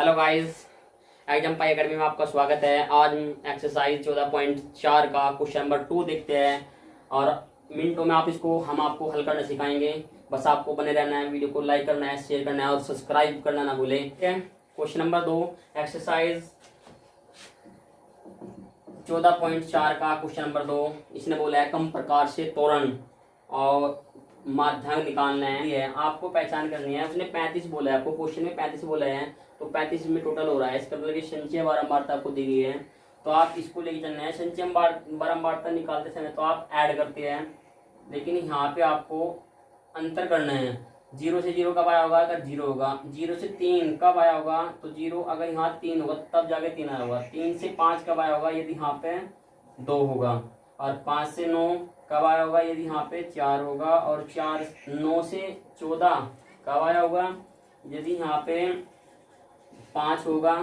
Hello guys, exam पाई academy में आपका स्वागत है। आज एक्सरसाइज 14.4 का क्वेश्चन नंबर 2 देखते हैं और मिनटों में हम आपको हल करना सिखाएंगे। बस आपको बने रहना है, वीडियो को लाइक करना है, शेयर करना है और सब्सक्राइब करना ना भूलें। ठीक है। क्वेश्चन नंबर 2 एक्सरसाइज 14.4 का क्वेश्चन नंबर 2। इसने बोला है कम प्रकार से त्वरण और माध्यांक निकालना है। आपको पहचान करनी है। उसने 35 बोला है, आपको क्वेश्चन में 35 बोला है, तो 35 में टोटल हो रहा है। इसका मतलब कि संचय बारंबारता आपको दी गई है, तो आप इसको लेके चलना है। संचय बारंबारता निकालते समय तो आप ऐड करते हैं, लेकिन यहाँ पे आपको अंतर करना है। 0 से 0 कब आया होगा? अगर 0 होगा। 0 से 3 कब आया होगा? तो 0 अगर यहाँ 3 होगा तब जाके 3 आया होगा। 3 से 5 कब आया होगा? यदि यहाँ पे 2 होगा। और 5 से 9 कब आया होगा? यदि यहाँ पे 4 होगा। और 9 से 14 कब आया होगा? यदि यहाँ पे 5 होगा।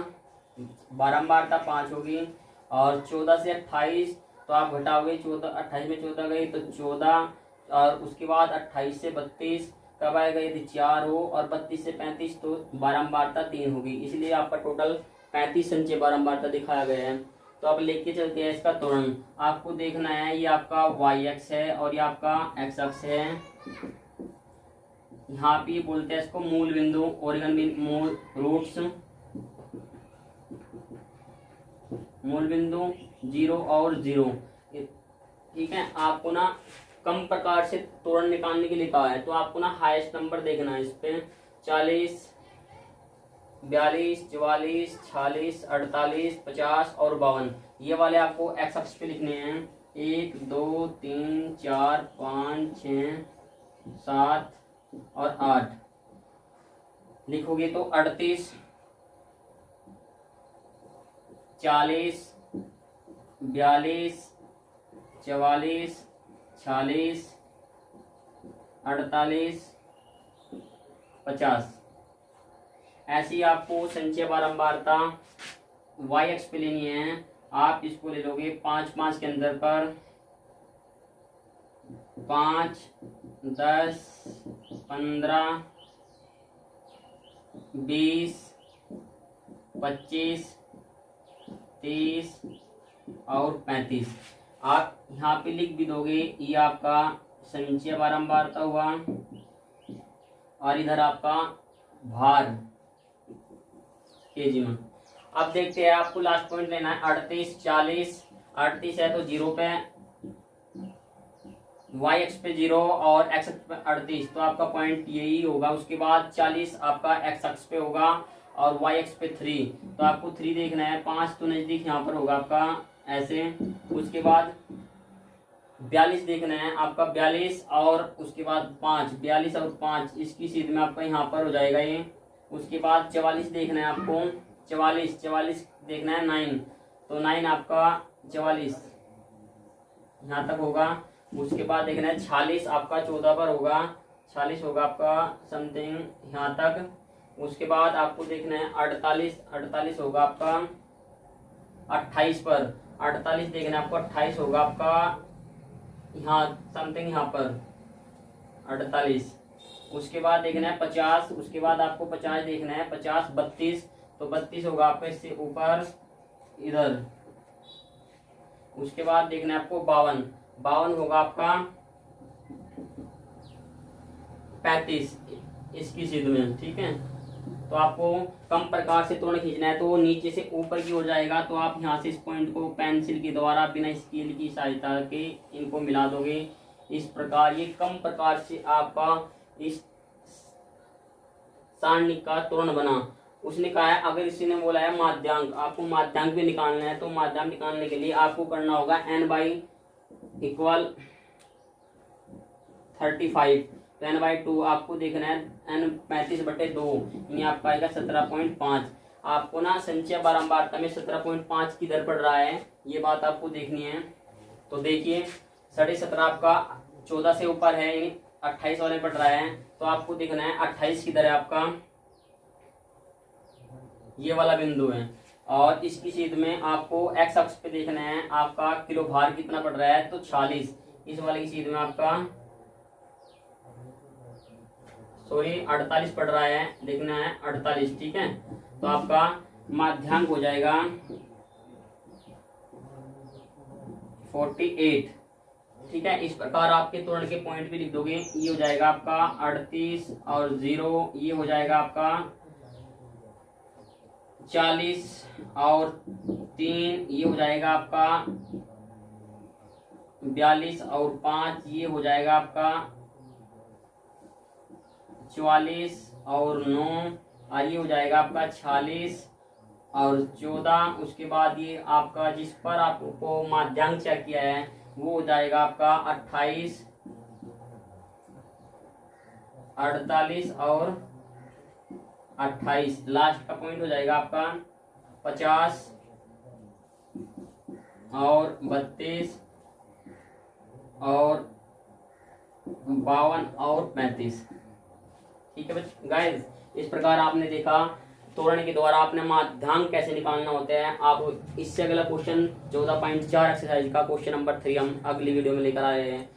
बारंबारता 5 होगी। और 14 से 28 तो आप घटाओगे, 28 में 14 गई तो 14। और उसके बाद 28 से 32 कब आएगा? यदि 4 हो। और 32 से 35 तो बारंबारता 3 होगी, इसलिए आपका टोटल 35 संचय बारंबारता दिखाया गया है। तो अब लेके चलते हैं इसका त्वरण। आपको देखना है, ये आपका वाई एक्स है और ये आपका एक्स अक्ष है। यहाँ पे बोलते हैं इसको मूल बिंदु, ओरिजिन मूल रूट्स। मूल बिंदु 0 और 0। ठीक है। आपको ना कम प्रकार से त्वरण निकालने के लिए कहा है, तो आपको ना हाईएस्ट नंबर देखना है इस पे। 40, 42, 44, 46, 48, 50 और 52, ये वाले आपको एक्स अक्ष पे लिखने हैं। 1 2 3 4 5 6 7 और 8 लिखोगे तो 38, 40, 42, 44, 46, 48, 50। ऐसी आपको संचय बारंबारता वाई एक्स पे लेनी है। आप इसको ले लोगे 5 5 के अंदर पर 5, 10, 15, 20, 25, 30 और 35। आप यहाँ पे लिख भी दोगे, ये आपका संचय बारंबारता हुआ और इधर आपका भार केजी में। अब देखते हैं, आपको लास्ट पॉइंट लेना है 38, 40। 38 है तो 0 पे, वाई एक्स पे 0 और एक्स अक्ष पे 38, तो आपका पॉइंट यही होगा। उसके बाद 40 आपका एक्स अक्ष पे होगा और वाई एक्स पे 3, तो आपको 3 देखना है। 5 तो नजदीक यहाँ पर होगा आपका ऐसे। उसके बाद 42 देखना है आपका, 42 और उसके बाद 5, 42 और 5 इसकी सीध में आपका यहाँ पर हो जाएगा ये। उसके बाद 44 देखना है आपको, 44 देखना है 9, तो 9 आपका 44 यहाँ तक होगा। उसके बाद देखना है 46 आपका 14 पर होगा, 46 होगा आपका समथिंग यहाँ तक। उसके बाद आपको देखना है 48 होगा आपका 28 पर। 48 देखना है आपको, 28 होगा आपका यहाँ समथिंग यहाँ पर 48। उसके बाद देखना है 50। उसके बाद आपको 50 देखना है, 50 32, तो 32 होगा आपका इससे ऊपर इधर। उसके बाद देखना है आपको 52 होगा आपका 35 इसकी सीध में। ठीक है। तो आपको कम प्रकार से त्वरण खींचना है, तो नीचे से ऊपर की ओर जाएगा, तो आप यहाँ से इस पॉइंट को पेंसिल के द्वारा बिना स्केल की सहायता के इनको मिला दोगे इस प्रकार। ये कम प्रकार से आपका इस सारणी का त्वरण बना। उसने कहा है, अगर इसी ने बोला है माध्यांक, आपको माध्यांक भी निकालना है, तो माध्यांक निकालने के लिए आपको करना होगा n/= 35। तो n/2 आपको देखना है, n 35/2 ये आपका आएगा 17.5। आपको ना संचय बारंबारता में 17.5 की दर पड़ रहा है, ये बात आपको देखनी है। तो देखिए 17.5 आपका 14 से ऊपर है, 28 वाले पड़ रहा है, तो आपको देखना है 28 की दर है आपका, ये वाला बिंदु है। और इसकी सीध में आपको एक्स अक्ष पे देखना है आपका किलो भार कितना पड़ रहा है, तो 46। इस वाले की सीध में आपका 48 पड़ रहा है, देखना है 48। ठीक है। तो आपका माध्यांक हो जाएगा 48। ठीक है, इस प्रकार आपके त्वरण के पॉइंट भी लिख दोगे। ये हो जाएगा आपका 38 और 0, ये हो जाएगा आपका 40 और 3, ये हो जाएगा आपका 42 और 5, ये हो जाएगा आपका 44 और 9, और ये हो जाएगा आपका 46 और 14। उसके बाद ये आपका जिस पर आपको माध्यांक चेक किया है वो हो जाएगा आपका 28, 48 और 28। लास्ट का पॉइंट हो जाएगा आपका 50 और 32 और 52 और 35। ठीक है गाइस, इस प्रकार आपने देखा त्वरण के द्वारा आपने माध्यांक कैसे निकालना होता है। आप इससे अगला क्वेश्चन 14.4 एक्सरसाइज का क्वेश्चन नंबर 3 हम अगली वीडियो में लेकर आ रहे हैं।